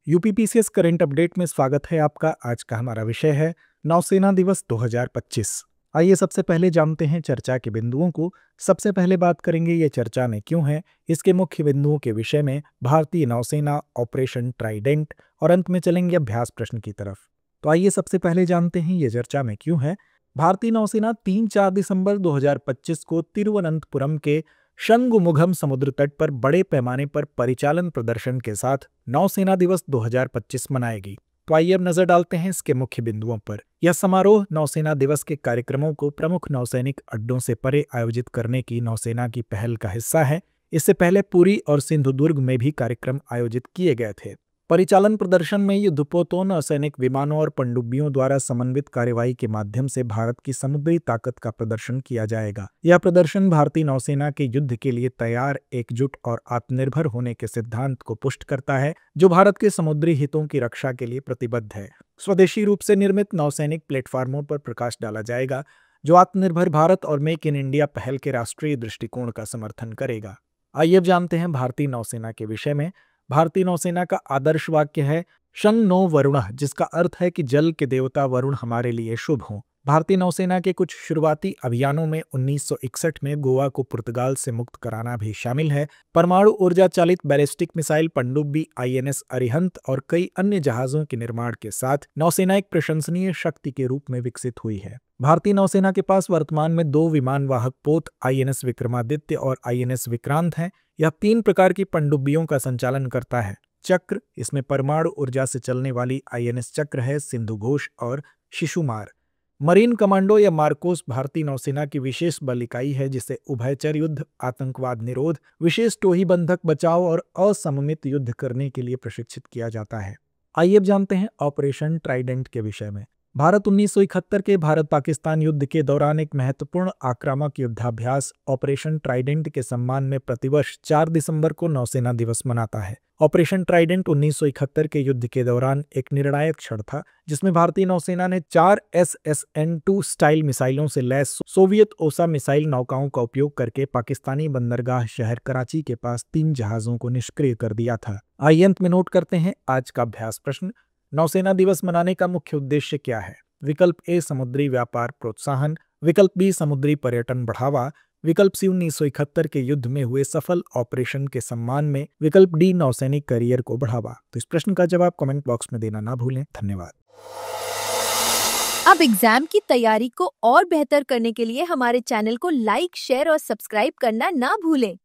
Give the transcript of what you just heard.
UPPCS current update में स्वागत है आपका। आज का हमारा विषय है नौसेना दिवस 2025। आइए सबसे पहले जानते हैं चर्चा के बिंदुओं को। सबसे पहले बात करेंगे ये चर्चा में क्यों है, इसके मुख्य बिंदुओं के विषय में, भारतीय नौसेना, ऑपरेशन ट्राइडेंट और अंत में चलेंगे अभ्यास प्रश्न की तरफ। तो आइए सबसे पहले जानते हैं ये चर्चा में क्यों है। भारतीय नौसेना 3-4 दिसंबर 2025 को तिरुवनंतपुरम के शंगुमुखम समुद्र तट पर बड़े पैमाने पर परिचालन प्रदर्शन के साथ नौसेना दिवस 2025 मनाएगी। तो आइए अब नजर डालते हैं इसके मुख्य बिंदुओं पर। यह समारोह नौसेना दिवस के कार्यक्रमों को प्रमुख नौसैनिक अड्डों से परे आयोजित करने की नौसेना की पहल का हिस्सा है। इससे पहले पुरी और सिंधुदुर्ग में भी कार्यक्रम आयोजित किए गए थे। परिचालन प्रदर्शन में युद्धपोतों, नौसैनिक विमानों और पनडुब्बियों द्वारा समन्वित कार्यवाही के माध्यम से भारत की समुद्री ताकत का प्रदर्शन किया जाएगा। यह प्रदर्शन भारतीय नौसेना के युद्ध के लिए तैयार, एकजुट और आत्मनिर्भर होने के सिद्धांत को पुष्ट करता है, जो भारत के समुद्री हितों की रक्षा के लिए प्रतिबद्ध है। स्वदेशी रूप से निर्मित नौसैनिक प्लेटफार्मों पर प्रकाश डाला जाएगा, जो आत्मनिर्भर भारत और मेक इन इंडिया पहल के राष्ट्रीय दृष्टिकोण का समर्थन करेगा। आइए अब जानते हैं भारतीय नौसेना के विषय में। भारतीय नौसेना का आदर्श वाक्य है शं नो वरुणः, जिसका अर्थ है कि जल के देवता वरुण हमारे लिए शुभ हों। भारतीय नौसेना के कुछ शुरुआती अभियानों में 1961 में गोवा को पुर्तगाल से मुक्त कराना भी शामिल है। परमाणु ऊर्जा चालित बैलिस्टिक मिसाइल पनडुब्बी आईएनएस अरिहंत और कई अन्य जहाजों के निर्माण के साथ नौसेना एक प्रशंसनीय शक्ति के रूप में विकसित हुई है। भारतीय नौसेना के पास वर्तमान में 2 विमान वाहक पोत आईएनएस विक्रमादित्य और आईएनएस विक्रांत हैं। यह 3 प्रकार की पनडुब्बियों का संचालन करता है। चक्र, इसमें परमाणु ऊर्जा से चलने वाली आईएनएस चक्र है सिंधुघोष और शिशुमार। मरीन कमांडो या मार्कोस भारतीय नौसेना की विशेष बल इकाई है, जिसे उभयचर युद्ध, आतंकवाद निरोध, विशेष टोही बंधक बचाव और असममित युद्ध करने के लिए प्रशिक्षित किया जाता है। आइए अब जानते हैं ऑपरेशन ट्राइडेंट के विषय में। भारत 1971 के भारत पाकिस्तान युद्ध के दौरान एक महत्वपूर्ण आक्रामक युद्धाभ्यास ऑपरेशन ट्राइडेंट के सम्मान में प्रतिवर्ष 4 दिसंबर को नौसेना दिवस मनाता है। ऑपरेशन ट्राइडेंट 1971 के युद्ध के दौरान एक निर्णायक क्षण था, जिसमें भारतीय नौसेना ने 4 SSN-2 स्टाइल मिसाइलों से लैस सोवियत ओसा मिसाइल नौकाओं का उपयोग करके पाकिस्तानी बंदरगाह शहर कराची के पास 3 जहाजों को निष्क्रिय कर दिया था। आइए अंत में नोट करते हैं आज का अभ्यास प्रश्न। नौसेना दिवस मनाने का मुख्य उद्देश्य क्या है? विकल्प ए समुद्री व्यापार प्रोत्साहन, विकल्प बी समुद्री पर्यटन बढ़ावा, विकल्प सी 1971 के युद्ध में हुए सफल ऑपरेशन के सम्मान में, विकल्प डी नौसैनिक करियर को बढ़ावा। तो इस प्रश्न का जवाब कमेंट बॉक्स में देना ना भूलें। धन्यवाद। अब एग्जाम की तैयारी को और बेहतर करने के लिए हमारे चैनल को लाइक, शेयर और सब्सक्राइब करना ना भूलें।